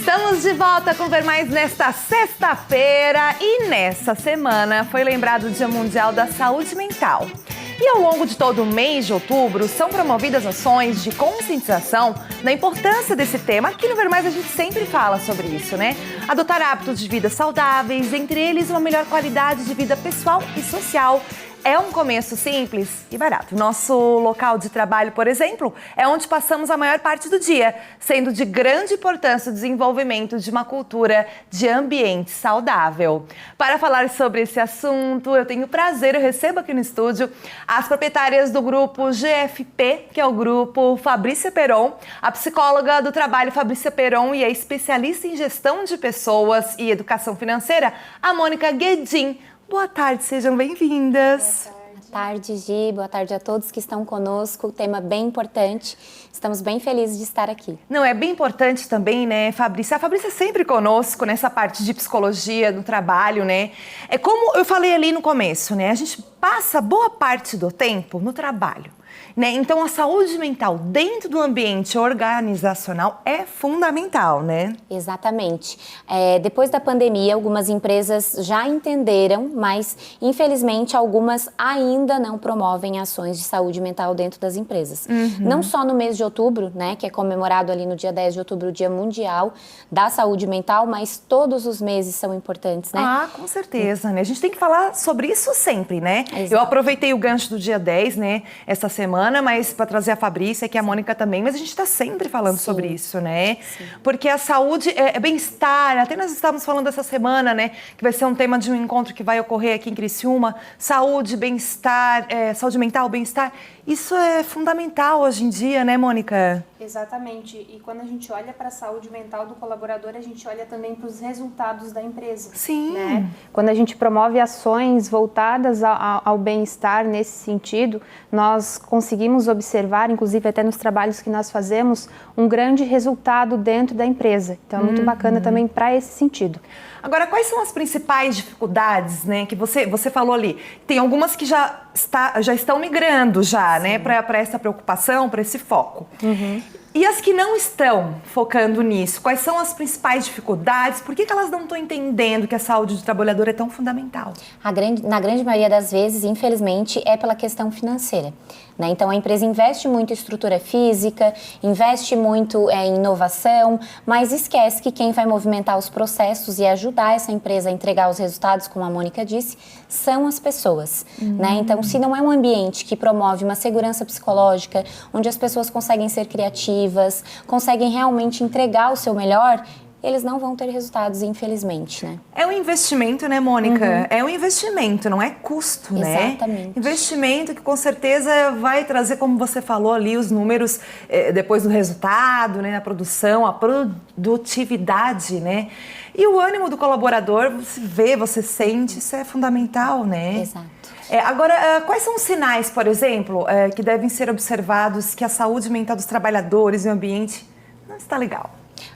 Estamos de volta com Ver Mais nesta sexta-feira e nessa semana foi lembrado o Dia Mundial da Saúde Mental. E ao longo de todo o mês de outubro são promovidas ações de conscientização da importância desse tema. Aqui no Ver Mais a gente sempre fala sobre isso, né? Adotar hábitos de vida saudáveis, entre eles uma melhor qualidade de vida pessoal e social. É um começo simples e barato. Nosso local de trabalho, por exemplo, é onde passamos a maior parte do dia, sendo de grande importância o desenvolvimento de uma cultura de ambiente saudável. Para falar sobre esse assunto, eu tenho o prazer, eu recebo aqui no estúdio as proprietárias do grupo GFP, que é o grupo Fabrícia Peron, a psicóloga do trabalho Fabrícia Peron e a especialista em gestão de pessoas e educação financeira, a Mônica Guedin. Boa tarde, sejam bem-vindas. Boa tarde, Gi. Boa tarde a todos que estão conosco. Tema bem importante. Estamos bem felizes de estar aqui. Não, é bem importante também, né, Fabrícia? A Fabrícia é sempre conosco nessa parte de psicologia, do trabalho, né? É como eu falei ali no começo, né? A gente passa boa parte do tempo no trabalho. Né? Então, a saúde mental dentro do ambiente organizacional é fundamental, né? Exatamente. Depois da pandemia, algumas empresas já entenderam, mas, infelizmente, algumas ainda não promovem ações de saúde mental dentro das empresas. Não só no mês de outubro, né, que é comemorado ali no dia 10 de outubro, o Dia Mundial da Saúde Mental, mas todos os meses são importantes, né? Ah, com certeza, né? A gente tem que falar sobre isso sempre, né? Exato. Eu aproveitei o gancho do dia 10, né, essa semana, mas para trazer a Fabrícia, que é a Mônica também, mas a gente está sempre falando sobre isso, né? Sim. Porque a saúde é bem-estar, até nós estávamos falando essa semana, né, que vai ser um tema de um encontro que vai ocorrer aqui em Criciúma, saúde, bem-estar, saúde mental, bem-estar, isso é fundamental hoje em dia, né, Mônica? Exatamente, e quando a gente olha para a saúde mental do colaborador, a gente olha também para os resultados da empresa. Sim. Né? Quando a gente promove ações voltadas ao bem-estar nesse sentido, nós conseguimos observar, inclusive até nos trabalhos que nós fazemos, um grande resultado dentro da empresa. Então é muito bacana também para esse sentido. Agora, quais são as principais dificuldades, né, que você falou ali? Tem algumas que já estão migrando já, né, para essa preocupação, para esse foco. E as que não estão focando nisso, quais são as principais dificuldades? Por que elas não estão entendendo que a saúde do trabalhador é tão fundamental? Na grande maioria das vezes, infelizmente, é pela questão financeira. Né? Então, a empresa investe muito em estrutura física, investe muito em inovação, mas esquece que quem vai movimentar os processos e ajudar essa empresa a entregar os resultados, como a Mônica disse, são as pessoas. Né? Então, se não é um ambiente que promove uma segurança psicológica, onde as pessoas conseguem ser criativas, conseguem realmente entregar o seu melhor, eles não vão ter resultados, infelizmente, né? É um investimento, né, Mônica? É um investimento, não é custo, né? Exatamente. Investimento que com certeza vai trazer, como você falou ali, os números depois do resultado, né, a produção, a produtividade, né? E o ânimo do colaborador, você vê, você sente, isso é fundamental, né? Exato. Agora, quais são os sinais, por exemplo, que devem ser observados que a saúde mental dos trabalhadores e o ambiente não está legal?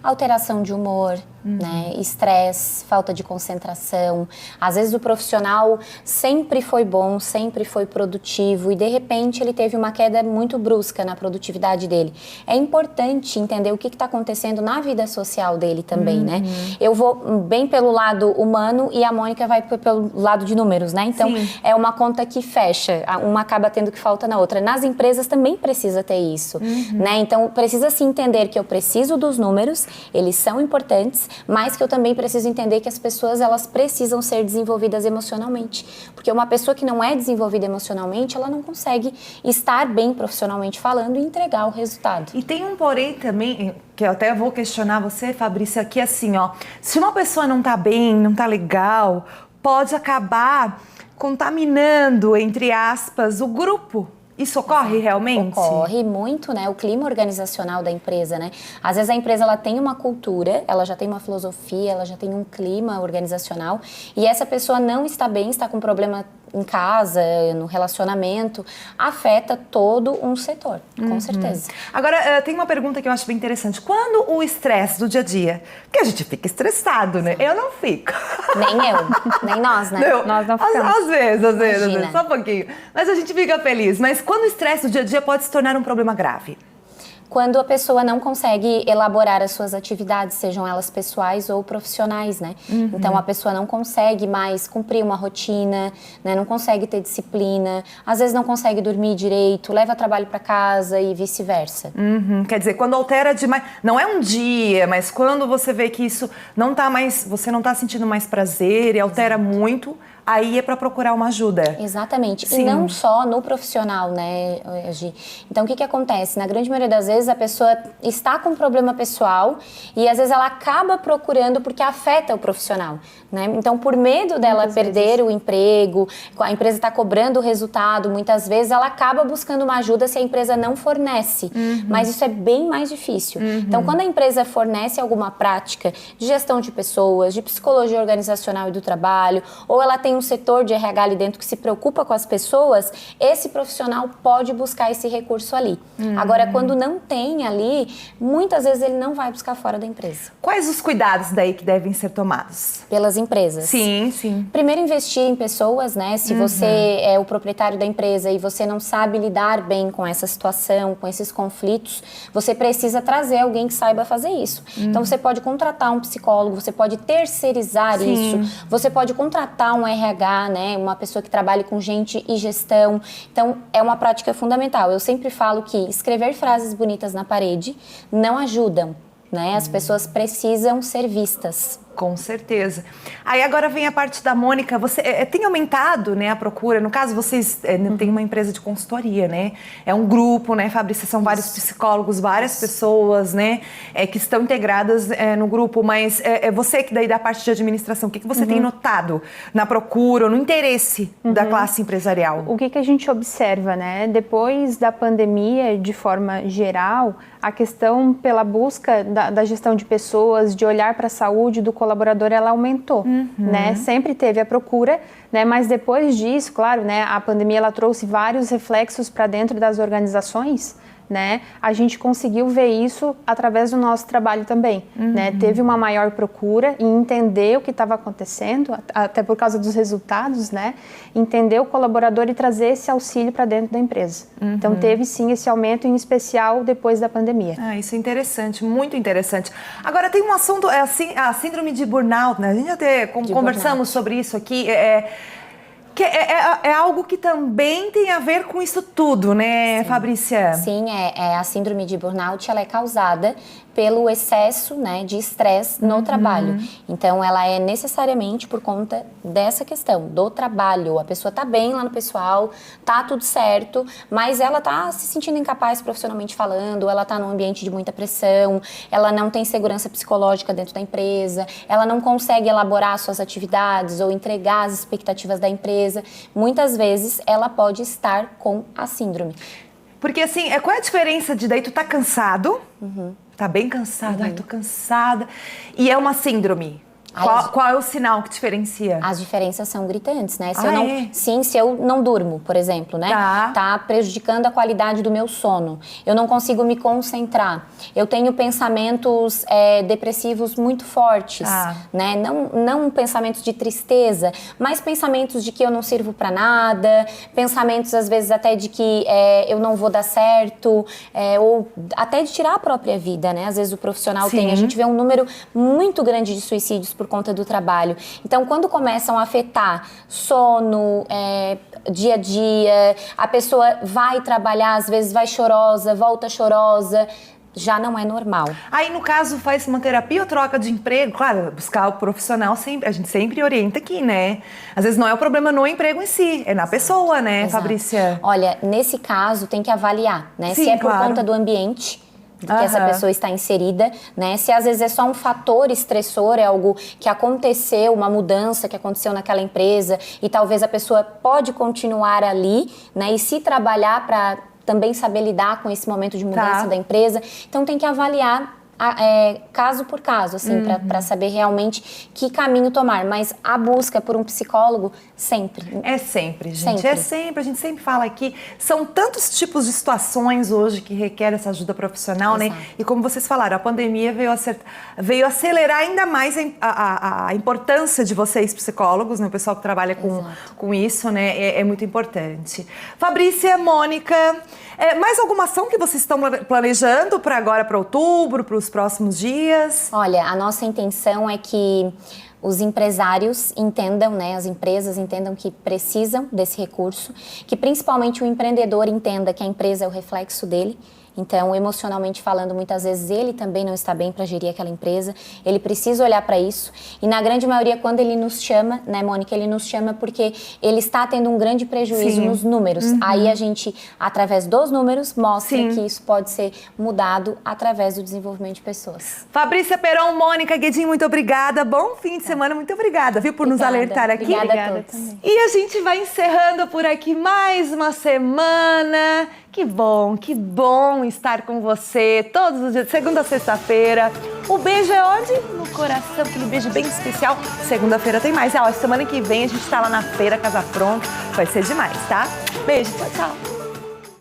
Alteração de humor, né? Estresse, falta de concentração. Às vezes o profissional sempre foi bom, sempre foi produtivo e de repente ele teve uma queda muito brusca na produtividade dele. É importante entender o que está acontecendo na vida social dele também, né? Eu vou bem pelo lado humano e a Mônica vai pelo lado de números, né? Então é uma conta que fecha, uma acaba tendo que falta na outra. Nas empresas também precisa ter isso, né? Então precisa se entender que eu preciso dos números, eles são importantes, mas que eu também preciso entender que as pessoas, elas precisam ser desenvolvidas emocionalmente. Porque uma pessoa que não é desenvolvida emocionalmente, ela não consegue estar bem profissionalmente falando e entregar o resultado. E tem um porém também, que eu até vou questionar você, Fabrícia, que assim, ó, se uma pessoa não tá bem, não tá legal, pode acabar contaminando, entre aspas, o grupo. Isso ocorre realmente? Ocorre muito, né? O clima organizacional da empresa, né? Às vezes a empresa ela tem uma cultura, ela já tem uma filosofia, ela já tem um clima organizacional e essa pessoa não está bem, está com problema em casa, no relacionamento, afeta todo um setor, com certeza. Agora, tem uma pergunta que eu acho bem interessante. Quando o estresse do dia a dia, porque a gente fica estressado, né? Eu não fico. Nem eu, nem nós, né? Nós não ficamos. Às vezes, só um pouquinho. Mas a gente fica feliz. Mas quando o estresse do dia a dia pode se tornar um problema grave? quando a pessoa não consegue elaborar as suas atividades, sejam elas pessoais ou profissionais, né? Então, a pessoa não consegue mais cumprir uma rotina, né? Não consegue ter disciplina, às vezes não consegue dormir direito, leva trabalho para casa e vice-versa. Quer dizer, quando altera demais, não é um dia, mas quando você vê que isso não tá mais, você não tá sentindo mais prazer e altera muito, aí é para procurar uma ajuda. Exatamente. Sim. E não só no profissional, né, Gi? Então, o que acontece? Na grande maioria das vezes, a pessoa está com um problema pessoal e, às vezes, ela acaba procurando porque afeta o profissional, né? Então, por medo dela perder o emprego, a empresa está cobrando o resultado, muitas vezes ela acaba buscando uma ajuda se a empresa não fornece. Mas isso é bem mais difícil. Então, quando a empresa fornece alguma prática de gestão de pessoas, de psicologia organizacional e do trabalho, ou ela tem um setor de RH ali dentro que se preocupa com as pessoas, esse profissional pode buscar esse recurso ali. Agora, quando não tem ali, muitas vezes ele não vai buscar fora da empresa. Quais os cuidados daí que devem ser tomados? Pelas empresas. Sim, sim. Primeiro, investir em pessoas, né? Se você é o proprietário da empresa e você não sabe lidar bem com essa situação, com esses conflitos, você precisa trazer alguém que saiba fazer isso. Então, você pode contratar um psicólogo, você pode terceirizar isso, você pode contratar um RH, né? Uma pessoa que trabalhe com gente e gestão. Então, é uma prática fundamental. Eu sempre falo que escrever frases bonitas na parede não ajudam, né? As pessoas precisam ser vistas. Com certeza. Aí agora vem a parte da Mônica. Você tem aumentado, né, a procura? No caso, vocês têm uma empresa de consultoria, né? É um grupo, né, Fabrícia? São vários psicólogos, várias pessoas, né, que estão integradas no grupo. Mas você que daí da parte de administração, o que você tem notado na procura, no interesse da classe empresarial? O que a gente observa, né? Depois da pandemia, de forma geral, a questão pela busca da gestão de pessoas, de olhar para a saúde do colaborador, ela aumentou, né? Sempre teve a procura, né? Mas depois disso, claro, né? A pandemia ela trouxe vários reflexos para dentro das organizações, né? A gente conseguiu ver isso através do nosso trabalho também, né? Teve uma maior procura em entender o que estava acontecendo, até por causa dos resultados, né? Entender o colaborador e trazer esse auxílio para dentro da empresa. Então teve sim esse aumento, em especial depois da pandemia. Ah, isso é interessante, muito interessante. Agora tem um assunto, a síndrome de burnout, né? A gente até conversamos sobre isso aqui. Que é algo que também tem a ver com isso tudo, né, Sim. Fabrícia? Sim, a síndrome de burnout, ela é causada pelo excesso, né, de estresse no trabalho. Então, ela é necessariamente por conta dessa questão, do trabalho. A pessoa tá bem lá no pessoal, tá tudo certo, mas ela tá se sentindo incapaz profissionalmente falando, ela tá num ambiente de muita pressão, ela não tem segurança psicológica dentro da empresa, ela não consegue elaborar suas atividades ou entregar as expectativas da empresa. Muitas vezes, ela pode estar com a síndrome. Porque assim, qual é a diferença de daí tu tá cansado, tá bem cansado, ai, tô cansada, e é uma síndrome? Qual é o sinal que diferencia? As diferenças são gritantes, né? Se eu não durmo, por exemplo, né? Tá prejudicando a qualidade do meu sono. Eu não consigo me concentrar. Eu tenho pensamentos depressivos muito fortes, né? Não pensamentos de tristeza, mas pensamentos de que eu não sirvo para nada, pensamentos às vezes até de que eu não vou dar certo, ou até de tirar a própria vida, né? Às vezes o profissional tem. A gente vê um número muito grande de suicídios por conta do trabalho. Então, quando começam a afetar sono, dia a dia, a pessoa vai trabalhar, às vezes vai chorosa, volta chorosa, já não é normal. Aí, no caso, faz uma terapia ou troca de emprego? Claro, buscar o profissional, a gente sempre orienta aqui, né? Às vezes não é o problema no emprego em si, é na pessoa, né, Exato. Fabrícia? Olha, nesse caso, tem que avaliar, né? Sim, Se é por claro. conta do ambiente que essa pessoa está inserida, né? Se às vezes é só um fator estressor, é algo que aconteceu, uma mudança que aconteceu naquela empresa e talvez a pessoa pode continuar ali, né? E se trabalhar para também saber lidar com esse momento de mudança da empresa. Então tem que avaliar caso por caso, assim, para saber realmente que caminho tomar. Mas a busca por um psicólogo, sempre. É sempre, gente. Sempre. É sempre. A gente sempre fala aqui. São tantos tipos de situações hoje que requerem essa ajuda profissional, Exato. né? E como vocês falaram, a pandemia veio acelerar ainda mais a importância de vocês, psicólogos, né? O pessoal que trabalha com isso, né? É muito importante. Fabrícia, Mônica, mais alguma ação que vocês estão planejando para agora, para outubro, para os próximos dias? Olha, a nossa intenção é que os empresários entendam, né, as empresas entendam que precisam desse recurso, que principalmente o empreendedor entenda que a empresa é o reflexo dele. Então, emocionalmente falando, muitas vezes ele também não está bem para gerir aquela empresa, ele precisa olhar para isso. E na grande maioria, quando ele nos chama, né, Mônica, ele nos chama porque ele está tendo um grande prejuízo nos números. Aí a gente, através dos números, mostra que isso pode ser mudado através do desenvolvimento de pessoas. Fabrícia Peron, Mônica Guedin, muito obrigada. Bom fim de semana, muito obrigada, viu, por nos alertar aqui. Obrigada a todos. Também. E a gente vai encerrando por aqui mais uma semana. Que bom estar com você todos os dias, segunda a sexta-feira. O beijo é onde? No coração, aquele beijo bem especial. Segunda-feira tem mais. Semana que vem a gente tá lá na feira Casa Pronto. Vai ser demais, tá? Beijo, tchau, tchau.